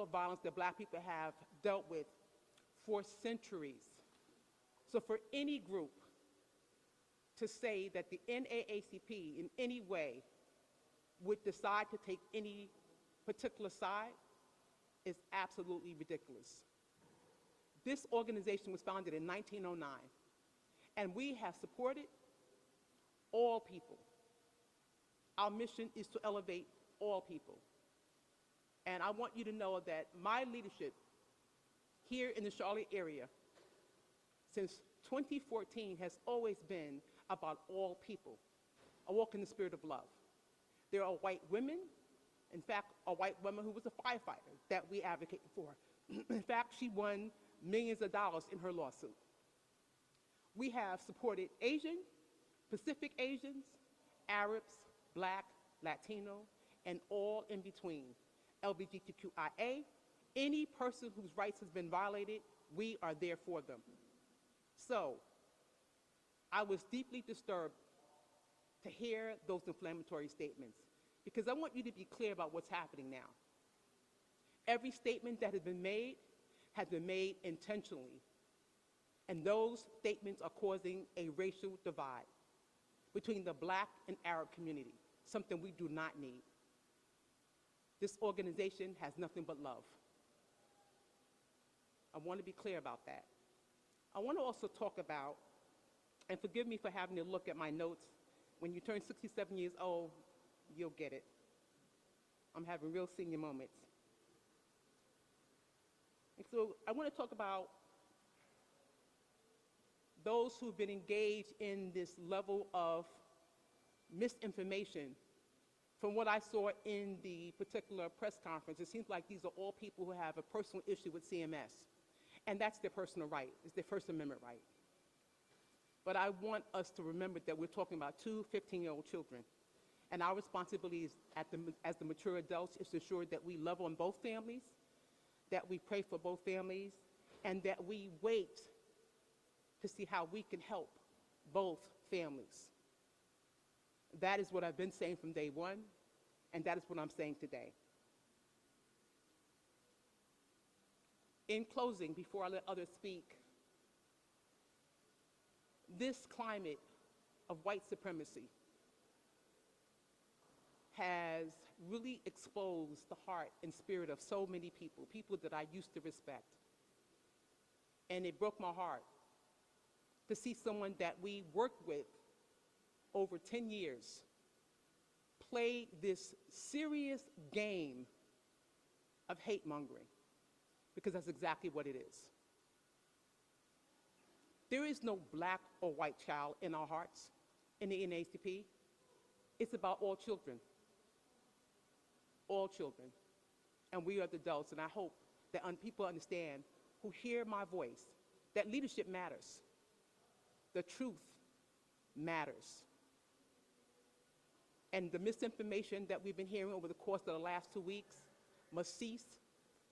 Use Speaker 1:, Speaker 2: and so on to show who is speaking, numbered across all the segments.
Speaker 1: of violence that black people have dealt with for centuries. So for any group to say that the NAACP in any way would decide to take any particular side is absolutely ridiculous. This organization was founded in 1909, and we have supported all people. Our mission is to elevate all people. And I want you to know that my leadership here in the Charlotte area since 2014 has always been about all people. I walk in the spirit of love. There are white women, in fact, a white woman who was a firefighter that we advocate for. In fact, she won millions of dollars in her lawsuit. We have supported Asian, Pacific Asians, Arabs, Black, Latino, and all in between. LGBTQIA, any person whose rights has been violated, we are there for them. So, I was deeply disturbed to hear those inflammatory statements because I want you to be clear about what's happening now. Every statement that has been made intentionally, and those statements are causing a racial divide between the Black and Arab community, something we do not need. This organization has nothing but love. I want to be clear about that. I want to also talk about, and forgive me for having to look at my notes, when you turn 67 years old, you'll get it. I'm having real senior moments. And so I want to talk about those who've been engaged in this level of misinformation. From what I saw in the particular press conference, it seems like these are all people who have a personal issue with CMS. And that's their personal right. It's their First Amendment right. But I want us to remember that we're talking about two 15-year-old children. And our responsibility is as the mature adults is to ensure that we love on both families, that we pray for both families, and that we wait to see how we can help both families. That is what I've been saying from day one, and that is what I'm saying today. In closing, before I let others speak, this climate of white supremacy has really exposed the heart and spirit of so many people, people that I used to respect. And it broke my heart to see someone that we worked with over 10 years play this serious game of hate mongering, because that's exactly what it is. There is no black or white child in our hearts in the NAACP. It's about all children. All children. And we are the adults, and I hope that people understand who hear my voice that leadership matters. The truth matters. And the misinformation that we've been hearing over the course of the last 2 weeks must cease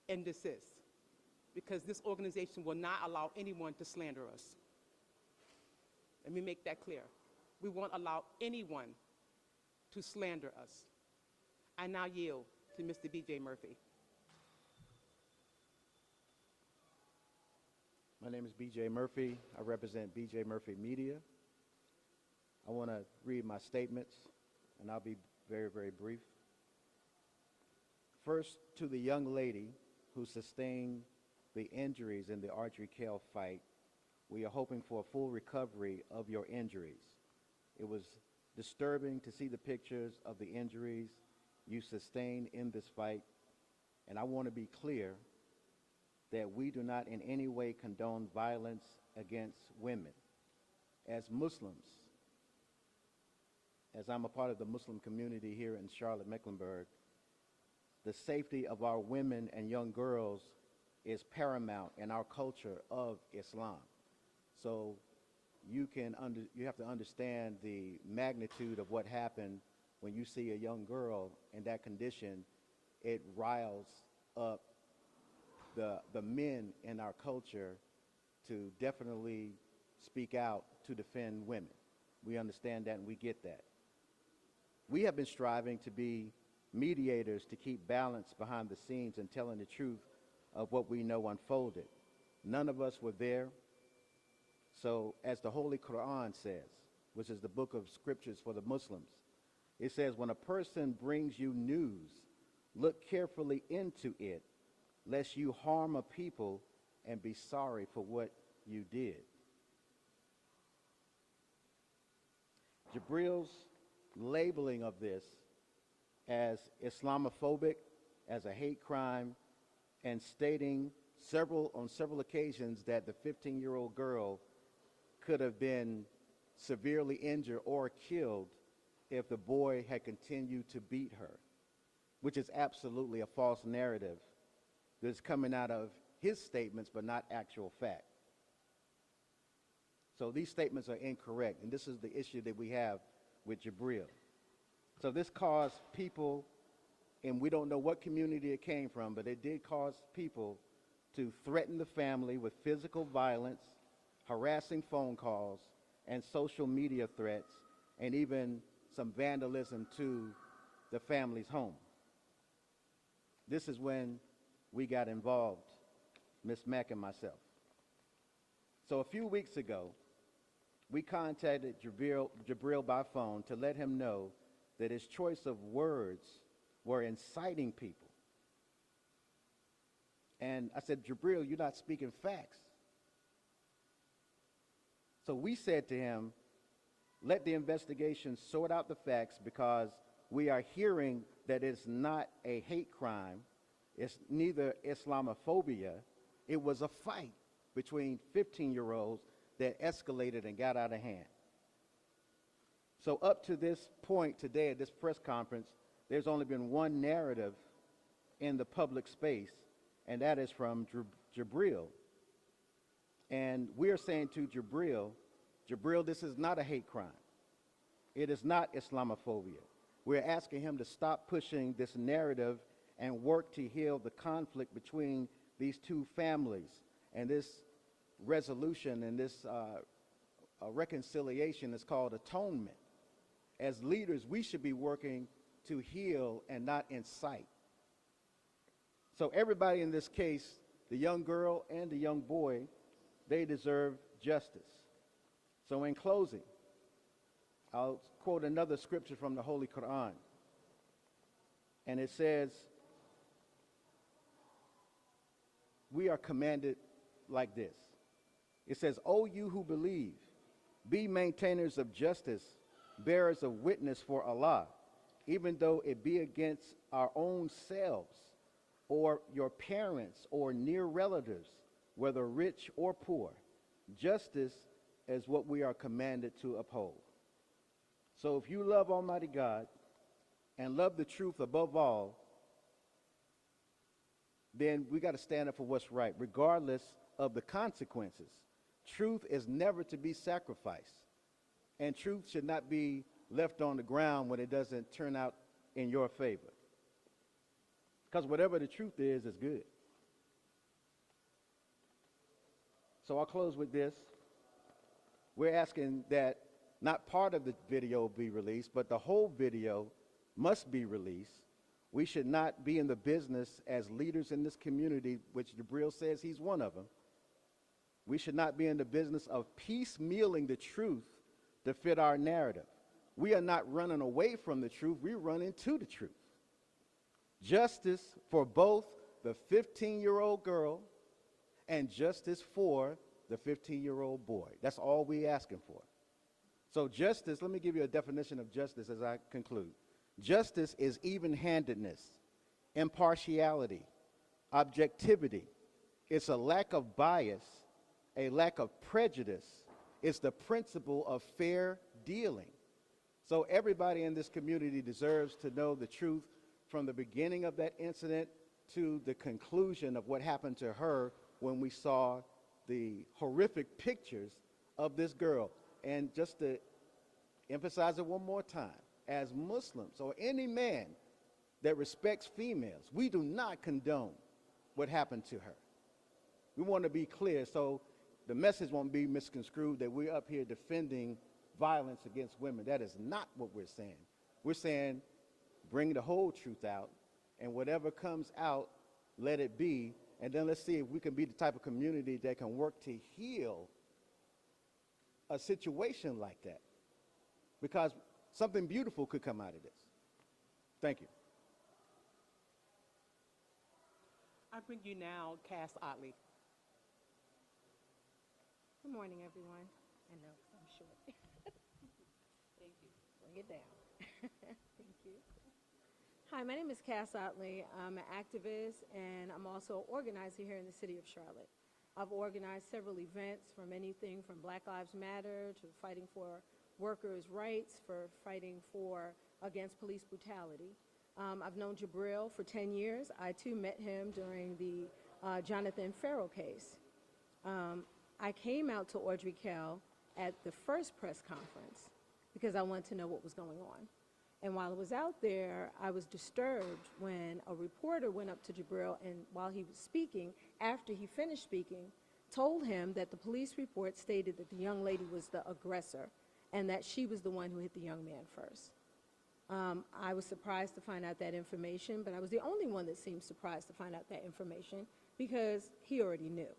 Speaker 1: and desist, because this organization will not allow anyone to slander us. Let me make that clear. We won't allow anyone to slander us. I now yield to Mr. B.J. Murphy.
Speaker 2: My name is B.J. Murphy. I represent B.J. Murphy Media. I want to read my statements, and I'll be very, very brief. First, to the young lady who sustained the injuries in the Ardrey Kell fight, we are hoping for a full recovery of your injuries. It was disturbing to see the pictures of the injuries you sustained in this fight, and I want to be clear that we do not in any way condone violence against women. As Muslims, as I'm a part of the Muslim community here in Charlotte, Mecklenburg, the safety of our women and young girls is paramount in our culture of Islam. So you have to understand the magnitude of what happened when you see a young girl in that condition. It riles up the men in our culture to definitely speak out to defend women. We understand that and we get that. We have been striving to be mediators to keep balance behind the scenes and telling the truth of what we know unfolded. None of us were there. So as the Holy Quran says, which is the book of scriptures for the Muslims, it says, when a person brings you news, look carefully into it, lest you harm a people and be sorry for what you did. Jibril's labeling of this as Islamophobic, as a hate crime, and stating on several occasions that the 15-year-old girl could have been severely injured or killed if the boy had continued to beat her, which is absolutely a false narrative that's coming out of his statements but not actual fact. So these statements are incorrect, and this is the issue that we have with Jibril. So this caused people, and we don't know what community it came from, but it did cause people to threaten the family with physical violence, harassing phone calls, and social media threats, and even some vandalism to the family's home. This is when we got involved, Ms. Mack and myself. So a few weeks ago, we contacted Jibril by phone to let him know that his choice of words were inciting people. And I said, Jibril, you're not speaking facts. So we said to him, let the investigation sort out the facts, because we are hearing that it's not a hate crime. It's neither Islamophobia. It was a fight between 15-year-olds that escalated and got out of hand. So up to this point today at this press conference, there's only been one narrative in the public space, and that is from Jibril. And we're saying to Jibril, this is not a hate crime. It is not Islamophobia. We're asking him to stop pushing this narrative and work to heal the conflict between these two families. And this resolution and this reconciliation is called atonement. As leaders, we should be working to heal and not incite. So everybody in this case, the young girl and the young boy, they deserve justice. So in closing, I'll quote another scripture from the Holy Quran. And it says, we are commanded like this. It says, O you who believe, be maintainers of justice, bearers of witness for Allah, even though it be against our own selves, or your parents, or near relatives, whether rich or poor. Justice is what we are commanded to uphold. So if you love Almighty God and love the truth above all, then we got to stand up for what's right, regardless of the consequences. Truth is never to be sacrificed, and truth should not be left on the ground when it doesn't turn out in your favor. Because whatever the truth is good. So I'll close with this. We're asking that not part of the video be released, but the whole video must be released. We should not be in the business as leaders in this community, which Jibril says he's one of them. We should not be in the business of piecemealing the truth to fit our narrative. We are not running away from the truth, we're running to the truth. Justice for both the 15-year-old girl and justice for the 15-year-old boy. That's all we're asking for. So justice, let me give you a definition of justice as I conclude. Justice is even-handedness, impartiality, objectivity. It's a lack of bias, a lack of prejudice. It's the principle of fair dealing. So everybody in this community deserves to know the truth from the beginning of that incident to the conclusion of what happened to her when we saw the horrific pictures of this girl. And just to emphasize it one more time, as Muslims or any man that respects females, we do not condone what happened to her. We want to be clear so the message won't be misconstrued that we're up here defending violence against women. That is not what we're saying. We're saying bring the whole truth out, and whatever comes out, let it be, and then let's see if we can be the type of community that can work to heal a situation like that, because something beautiful could come out of this. Thank you.
Speaker 1: I bring you now Cass Otley.
Speaker 3: Good morning, everyone. I know, 'cause I'm short. Thank you. Bring it down. Thank you. Hi, my name is Cass Otley. I'm an activist, and I'm also an organizer here in the city of Charlotte. I've organized several events, from anything from Black Lives Matter to fighting for workers' rights, for fighting against police brutality. I've known Jabril for 10 years. I, too, met him during the Jonathan Ferrell case. I came out to Ardrey Kell at the first press conference because I wanted to know what was going on. And while I was out there, I was disturbed when a reporter went up to Jabril, and while he was speaking, after he finished speaking, told him that the police report stated that the young lady was the aggressor and that she was the one who hit the young man first. I was surprised to find out that information, but I was the only one that seemed surprised to find out that information because he already knew.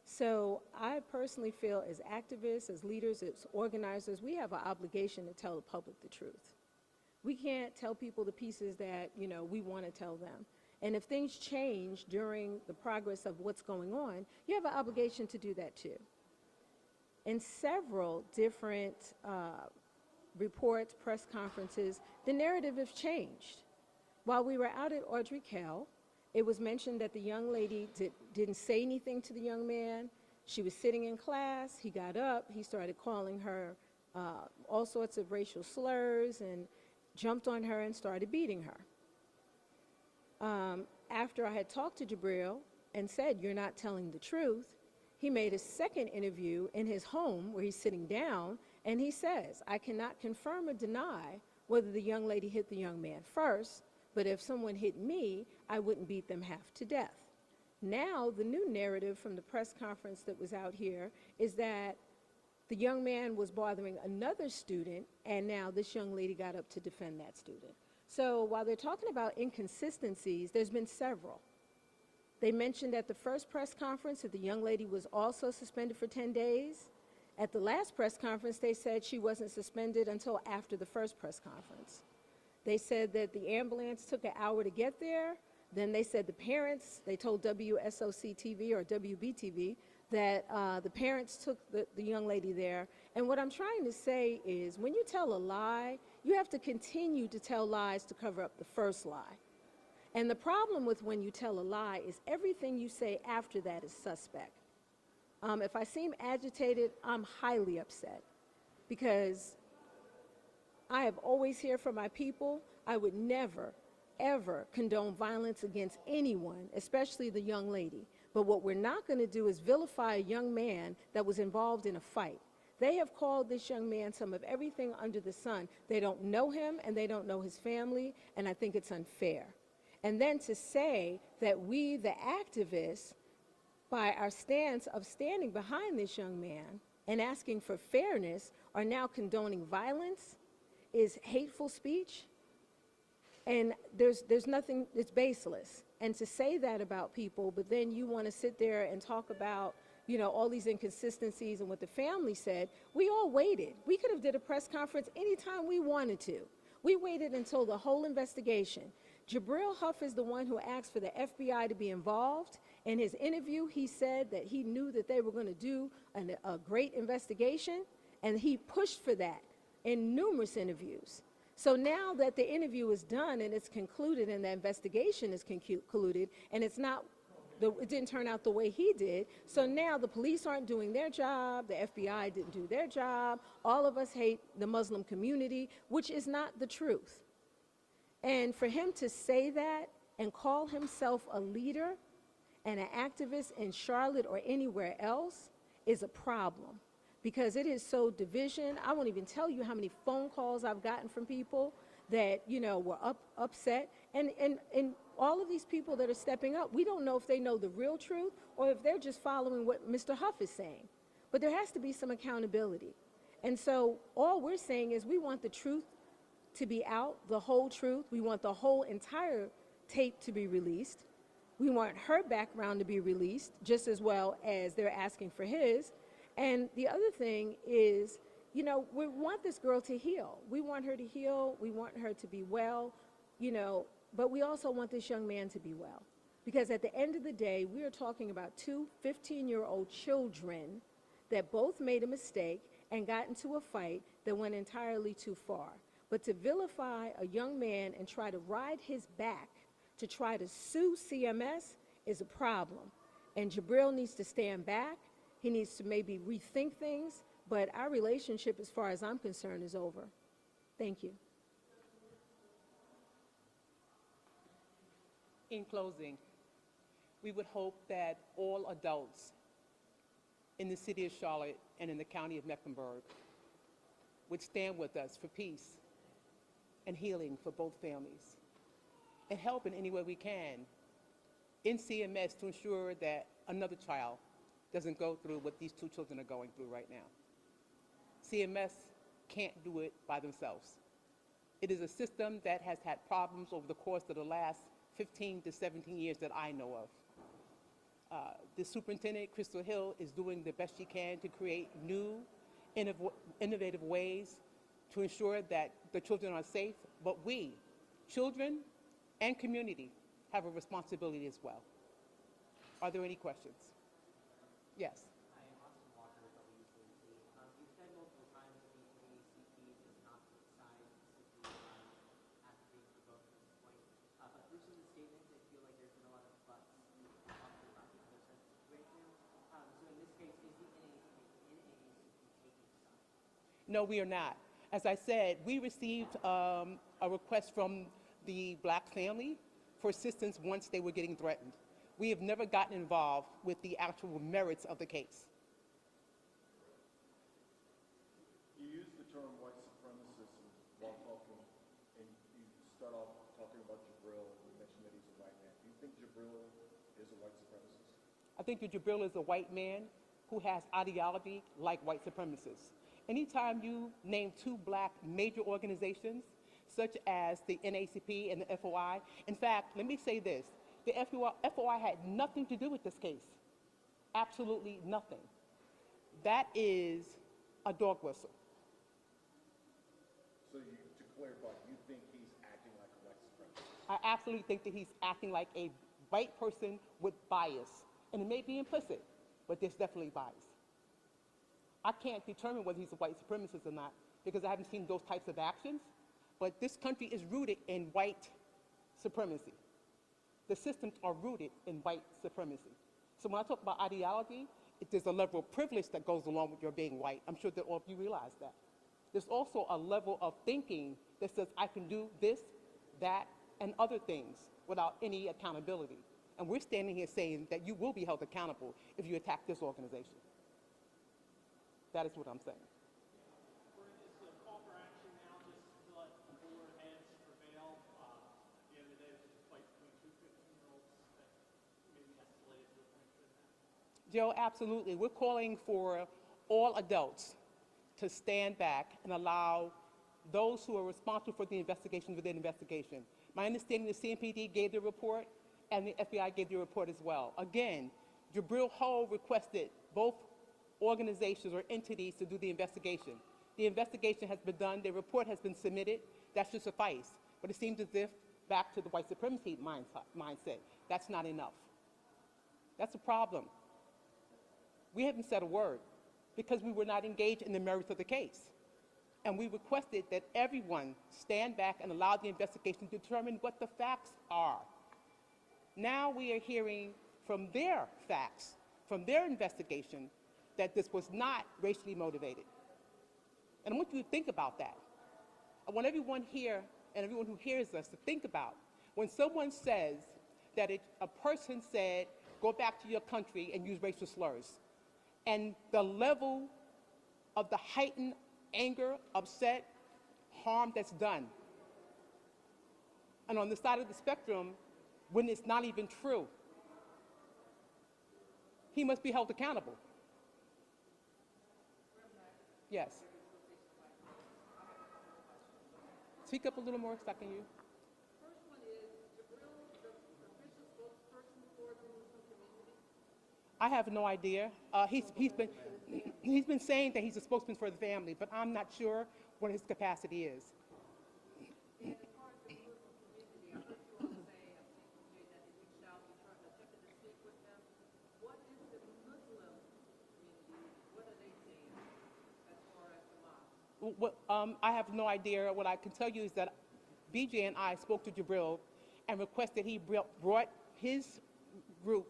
Speaker 3: So I personally feel, as activists, as leaders, as organizers, we have an obligation to tell the public the truth. We can't tell people the pieces that, we want to tell them. And if things change during the progress of what's going on, you have an obligation to do that too. In several different reports, press conferences, the narrative has changed. While we were out at Ardrey Kell, it was mentioned that the young lady didn't say anything to the young man. She was sitting in class. He got up. He started calling her all sorts of racial slurs and jumped on her and started beating her. After I had talked to Jabril and said, "You're not telling the truth," he made a second interview in his home where he's sitting down, and he says, "I cannot confirm or deny whether the young lady hit the young man first, but if someone hit me, I wouldn't beat them half to death." Now, the new narrative from the press conference that was out here is that the young man was bothering another student, and now this young lady got up to defend that student. So while they're talking about inconsistencies, there's been several. They mentioned at the first press conference that the young lady was also suspended for 10 days. At the last press conference, they said she wasn't suspended until after the first press conference. They said that the ambulance took an hour to get there. Then they said the parents, they told WSOC-TV or WBTV that the parents took the young lady there. And what I'm trying to say is, when you tell a lie, you have to continue to tell lies to cover up the first lie. And the problem with when you tell a lie is everything you say after that is suspect. If I seem agitated, I'm highly upset because I have always heard from my people. I would never, ever condone violence against anyone, especially the young lady. But what we're not going to do is vilify a young man that was involved in a fight. They have called this young man some of everything under the sun. They don't know him and they don't know his family, and I think it's unfair. And then to say that we, the activists, by our stance of standing behind this young man and asking for fairness, are now condoning violence is hateful speech. And there's nothing, it's baseless. And to say that about people, but then you want to sit there and talk about, all these inconsistencies and what the family said. We all waited. We could have did a press conference anytime we wanted to. We waited until the whole investigation. Jabril Huff is the one who asked for the FBI to be involved. In his interview, he said that he knew that they were going to do a great investigation, and he pushed for that in numerous interviews. So now that the interview is done and it's concluded and the investigation is concluded, and it didn't turn out the way he did, so now the police aren't doing their job, the FBI didn't do their job, all of us hate the Muslim community, which is not the truth. And for him to say that and call himself a leader and an activist in Charlotte or anywhere else is a problem, because it is so division. I won't even tell you how many phone calls I've gotten from people that, were upset. And all of these people that are stepping up, we don't know if they know the real truth or if they're just following what Mr. Huff is saying. But there has to be some accountability. And so all we're saying is we want the truth to be out, the whole truth. We want the whole entire tape to be released. We want her background to be released, just as well as they're asking for his. And the other thing is, you know, we want this girl to heal. We want her to heal. We want her to be well, you know, but we also want this young man to be well. Because at the end of the day, we are talking about two 15-year-old children that both made a mistake and got into a fight that went entirely too far. But to vilify a young man and try to ride his back to try to sue CMS is a problem. And Jabril needs to stand back. He needs to maybe rethink things. But our relationship, as far as I'm concerned, is over. Thank you.
Speaker 1: In closing, we would hope that all adults in the city of Charlotte and in the county of Mecklenburg would stand with us for peace and healing for both families and help in any way we can in CMS to ensure that another child doesn't go through what these two children are going through right now. CMS can't do it by themselves. It is a system that has had problems over the course of the last 15 to 17 years that I know of. The superintendent, Crystal Hill, is doing the best she can to create new, innovative ways to ensure that the children are safe, but we, children and community, have a responsibility as well. Are there any questions? Yes.
Speaker 4: Hi, I'm Austin Walker with WCMC. You've said multiple times that the NAACP does not put sides specifically on advocating for both at this point. But through some of the statements, I feel like there's been a lot of buts talking about the other side of the situation. So in this case, is the NAACP taking sides?
Speaker 1: No, we are not. As I said, we received a request from the Black family for assistance once they were getting threatened. We have never gotten involved with the actual merits of the case.
Speaker 5: You use the term white supremacist while talking, and you start off talking about Jabril, and you mentioned that he's a white man. Do you think Jabril is a white supremacist?
Speaker 1: I think that Jabril is a white man who has ideology like white supremacists. Anytime you name two Black major organizations, such as the NAACP and the FOI, in fact, let me say this, the FOI had nothing to do with this case, absolutely nothing. That is a dog whistle.
Speaker 5: So to clarify, you think he's acting like a white supremacist?
Speaker 1: I absolutely think that he's acting like a white person with bias, and it may be implicit, but there's definitely bias. I can't determine whether he's a white supremacist or not because I haven't seen those types of actions, but this country is rooted in white supremacy. The systems are rooted in white supremacy. So when I talk about ideology, there's a level of privilege that goes along with your being white. I'm sure that all of you realize that. There's also a level of thinking that says I can do this, that, and other things without any accountability. And we're standing here saying that you will be held accountable if you attack this organization. That is what I'm saying.
Speaker 6: We're in this call for action now, just to let the cooler heads prevail. At the end of the day, this is a fight between two 15-year-olds that maybe escalated to the point of that.
Speaker 1: Joe, absolutely. We're calling for all adults to stand back and allow those who are responsible for the investigation within investigation. My understanding, the CMPD gave their report and the FBI gave their report as well. Again, Jabril Ho requested both organizations or entities to do the investigation. The investigation has been done, the report has been submitted, that should suffice. But it seems as if, back to the white supremacy mindset, that's not enough. That's a problem. We haven't said a word because we were not engaged in the merits of the case. And we requested that everyone stand back and allow the investigation to determine what the facts are. Now we are hearing from their facts, from their investigation, that this was not racially motivated. And I want you to think about that. I want everyone here and everyone who hears us to think about when someone says that a person said, go back to your country and use racial slurs, and the level of the heightened anger, upset, harm that's done. And on the side of the spectrum, when it's not even true, he must be held accountable. Yes. Speak up a little more, so I can hear you.
Speaker 7: First one is, Jabril, the official spokesperson for the Muslim community?
Speaker 1: I have no idea. He's been saying that he's a spokesman for the family, but I'm not sure what his capacity is.
Speaker 7: And as far as the Muslim community, I heard you all say, I think, Jay, that they reached out, you attempted to speak with them. What is the Muslim community, what are they saying as far as the mosque?
Speaker 1: I have no idea. What I can tell you is that BJ and I spoke to Jabril and requested he brought his group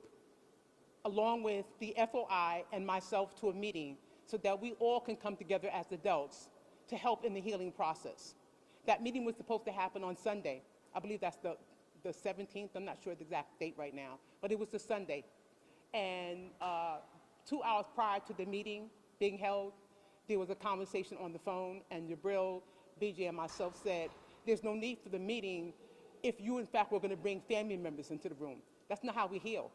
Speaker 1: along with the FOI and myself to a meeting so that we all can come together as adults to help in the healing process. That meeting was supposed to happen on Sunday. I believe that's the 17th. I'm not sure the exact date right now, but it was the Sunday. And 2 hours prior to the meeting being held, there was a conversation on the phone, and Jabril, BJ, and myself said, there's no need for the meeting if you, in fact, were going to bring family members into the room. That's not how we heal.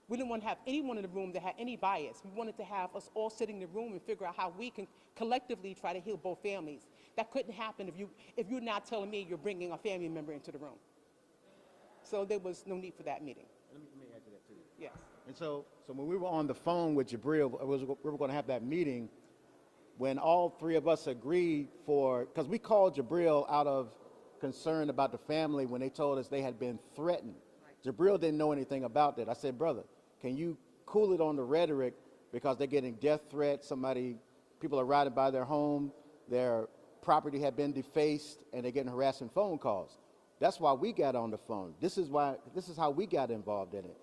Speaker 1: We didn't want to have anyone in the room that had any bias. We wanted to have us all sit in the room and figure out how we can collectively try to heal both families. That couldn't happen if you're now telling me you're bringing a family member into the room. So there was no need for that meeting.
Speaker 2: Let me add to that too.
Speaker 1: Yes.
Speaker 2: And so when we were on the phone with Jabril, we were going to have that meeting. When all three of us agreed because we called Jabril out of concern about the family when they told us they had been threatened. Jabril didn't know anything about that. I said, brother, can you cool it on the rhetoric because they're getting death threats, people are riding by their home, their property had been defaced, and they're getting harassing phone calls. That's why we got on the phone. This is how we got involved in it.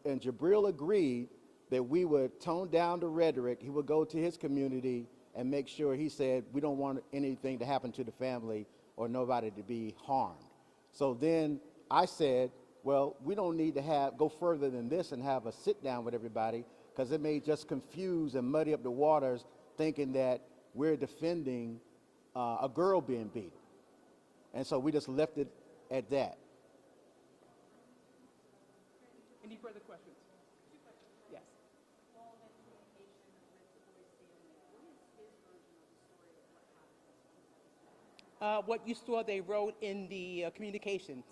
Speaker 2: And Jabril agreed that we would tone down the rhetoric. He would go to his community and make sure, he said, we don't want anything to happen to the family or nobody to be harmed. So then I said, well, we don't need to go further than this and have a sit down with everybody, because it may just confuse and muddy up the waters thinking that we're defending a girl being beaten. And so we just left it at that.
Speaker 1: Any further questions? Yes. What you saw they wrote in the communications.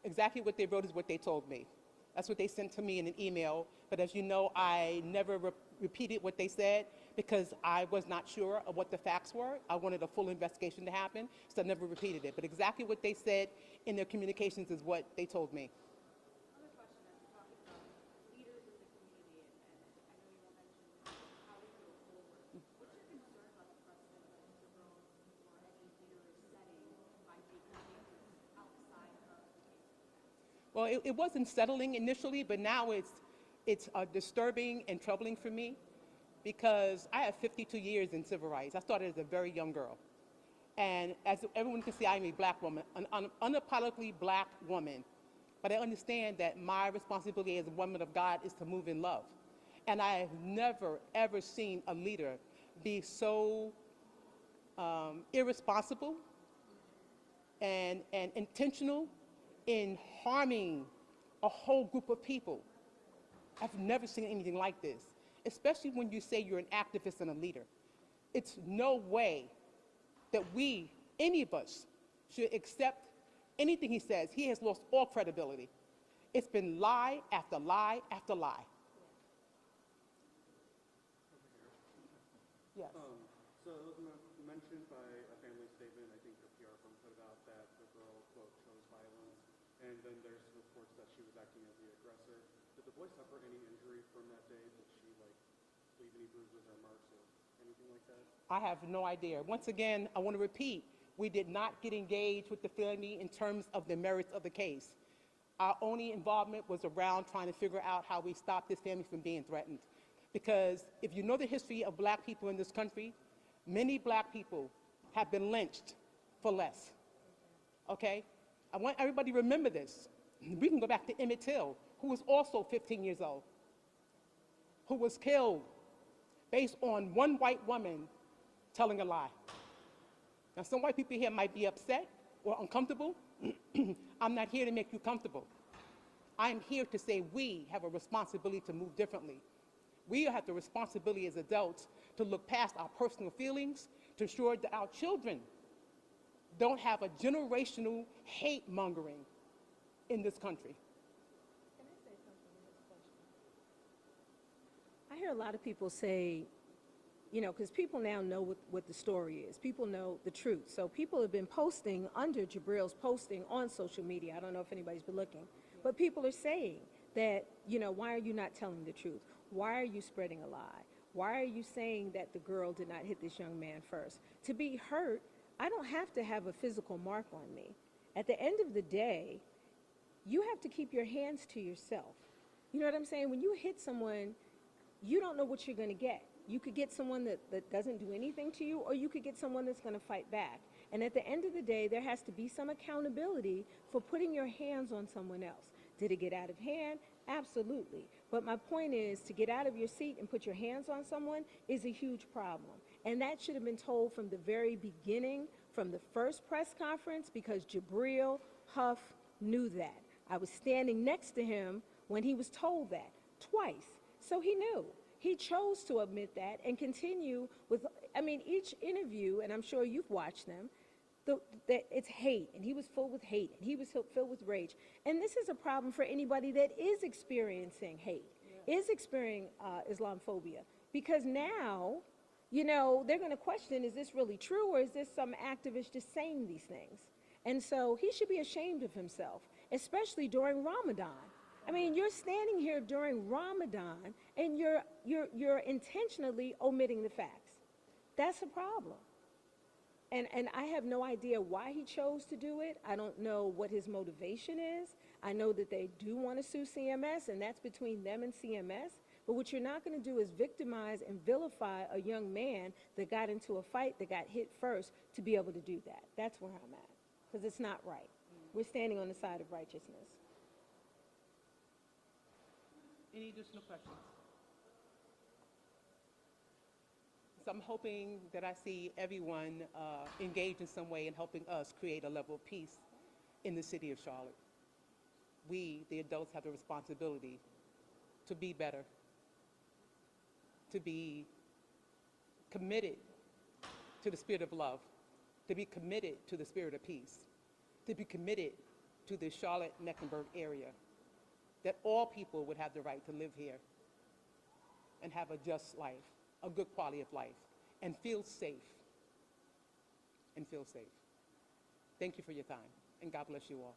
Speaker 1: Exactly what they wrote is what they told me. That's what they sent to me in an email. But as you know, I never repeated what they said because I was not sure of what the facts were. I wanted a full investigation to happen, so I never repeated it. But exactly what they said in their communications is what they told me.
Speaker 7: Another question is, you're talking about leaders in the community, and I know you mentioned how we go forward. What's your concern about the precedent that Jabril or any leader is setting by making changes outside of the case?
Speaker 1: Well, it wasn't settling initially, but now it's disturbing and troubling for me because I have 52 years in civil rights. I started as a very young girl. And as everyone can see, I'm a black woman, an unapologetically black woman. But I understand that my responsibility as a woman of God is to move in love. And I have never, ever seen a leader be so irresponsible and intentional in harming a whole group of people. I've never seen anything like this, especially when you say you're an activist and a leader. It's no way that we, any of us, should accept anything he says. He has lost all credibility. It's been lie after lie after lie. Yes.
Speaker 8: So it was mentioned by a family statement, I think the PR firm put it out, that the girl, quote, chose violence, and then there's reports that she was acting as the aggressor. Did the boy suffer any injury from that day? Did she, leave any bruises or marks or anything like that?
Speaker 1: I have no idea. Once again, I want to repeat, we did not get engaged with the family in terms of the merits of the case. Our only involvement was around trying to figure out how we stop this family from being threatened. Because if you know the history of black people in this country, many black people have been lynched for less, okay? I want everybody to remember this. We can go back to Emmett Till, who was also 15 years old, who was killed based on one white woman telling a lie. Now, some white people here might be upset or uncomfortable. I'm not here to make you comfortable. I'm here to say we have a responsibility to move differently. We have the responsibility as adults to look past our personal feelings to ensure that our children don't have a generational hate mongering in this country.
Speaker 3: I hear a lot of people say, you know, because people now know what the story is. People know the truth. So people have been posting under Jabril's posting on social media. I don't know if anybody's been looking. But people are saying that, you know, why are you not telling the truth? Why are you spreading a lie? Why are you saying that the girl did not hit this young man first? To be hurt, I don't have to have a physical mark on me. At the end of the day, you have to keep your hands to yourself. You know what I'm saying? When you hit someone, you don't know what you're going to get. You could get someone that doesn't do anything to you, or you could get someone that's going to fight back. And at the end of the day, there has to be some accountability for putting your hands on someone else. Did it get out of hand? Absolutely. But my point is, to get out of your seat and put your hands on someone is a huge problem. And that should have been told from the very beginning, from the first press conference, because Jabril Huff knew that. I was standing next to him when he was told that twice. So he knew. He chose to admit that and continue with, I mean, each interview, and I'm sure you've watched them, that it's hate, and he was filled with hate, and he was filled with rage. And this is a problem for anybody that is experiencing hate, is experiencing Islamophobia, because now, you know, they're going to question, is this really true, or is this some activist just saying these things? And so he should be ashamed of himself, especially during Ramadan. I mean, you're standing here during Ramadan, and you're intentionally omitting the facts. That's a problem. And I have no idea why he chose to do it. I don't know what his motivation is. I know that they do want to sue CMS, and that's between them and CMS. But what you're not going to do is victimize and vilify a young man that got into a fight, that got hit first, to be able to do that. That's where I'm at, because it's not right. We're standing on the side of righteousness.
Speaker 1: Any additional questions? So I'm hoping that I see everyone engaged in some way in helping us create a level of peace in the city of Charlotte. We, the adults, have the responsibility to be better, to be committed to the spirit of love, to be committed to the spirit of peace, to be committed to the Charlotte-Mecklenburg area, that all people would have the right to live here and have a just life, a good quality of life, and feel safe. Thank you for your time, and God bless you all.